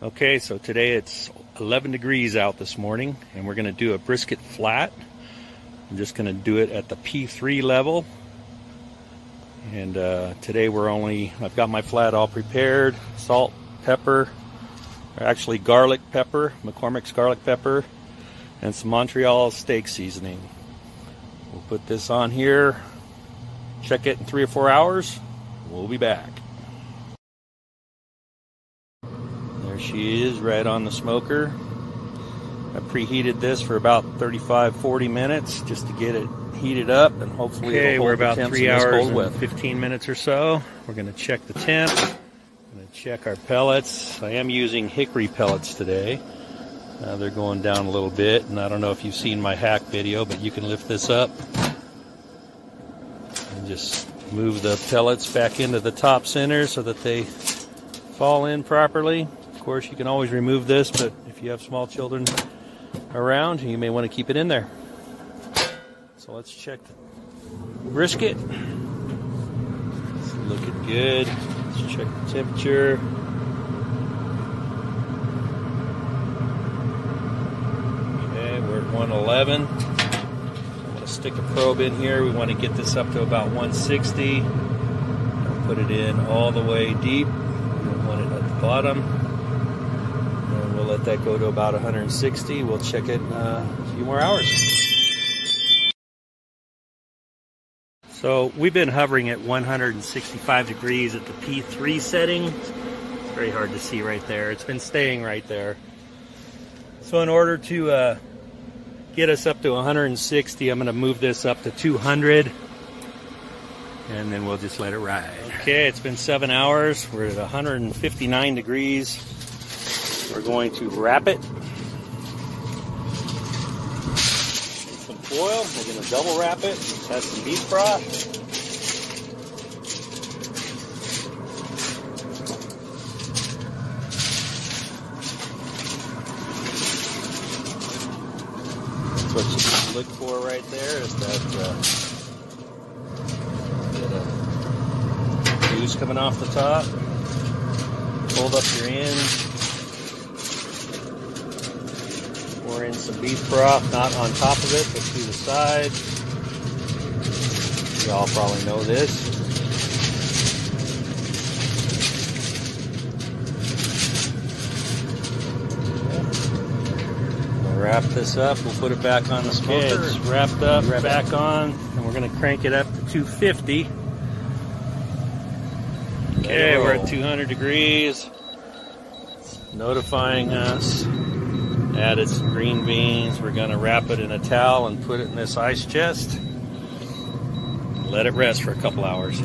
Okay, so today it's 11 degrees out this morning, and we're going to do a brisket flat. I'm just going to do it at the P3 level. And today I've got my flat all prepared. Salt, pepper, actually garlic pepper, McCormick's garlic pepper, and some Montreal steak seasoning. We'll put this on here, check it in 3 or 4 hours. We'll be back. There she is, right on the smoker. I preheated this for about 35-40 minutes just to get it heated up, and hopefully it'll hold the temps. Okay, we're about 3 hours and 15 minutes or so. We're going to check the temp. I'm going to check our pellets. I am using hickory pellets today. They're going down a little bit, and I don't know if you've seen my hack video, but you can lift this up and just move the pellets back into the top center so that they fall in properly. Of course, you can always remove this, but if you have small children around, you may want to keep it in there. So let's check the brisket. It's looking good. Let's check the temperature. Okay, we're at 111. I'm going to stick a probe in here. We want to get this up to about 160. I'll put it in all the way deep. We don't want it at the bottom. And we'll let that go to about 160. We'll check it in a few more hours. So we've been hovering at 165 degrees at the P3 setting. It's very hard to see right there. It's been staying right there. So in order to get us up to 160, I'm going to move this up to 200. And then we'll just let it ride. Okay, it's been 7 hours. We're at 159 degrees. We're going to wrap it. Some foil. We're going to double wrap it. Have some beef broth. That's what you look for right there, is that juice coming off the top. Hold up your end. Pour in some beef broth, not on top of it, but to the side. Y'all probably know this. We'll wrap this up. We'll put it back on the smoker. Okay, it's wrapped up, back on, and we're going to crank it up to 250. Okay, we're at 200 degrees. It's notifying us. Added some green beans. We're going to wrap it in a towel and put it in this ice chest. Let it rest for a couple hours.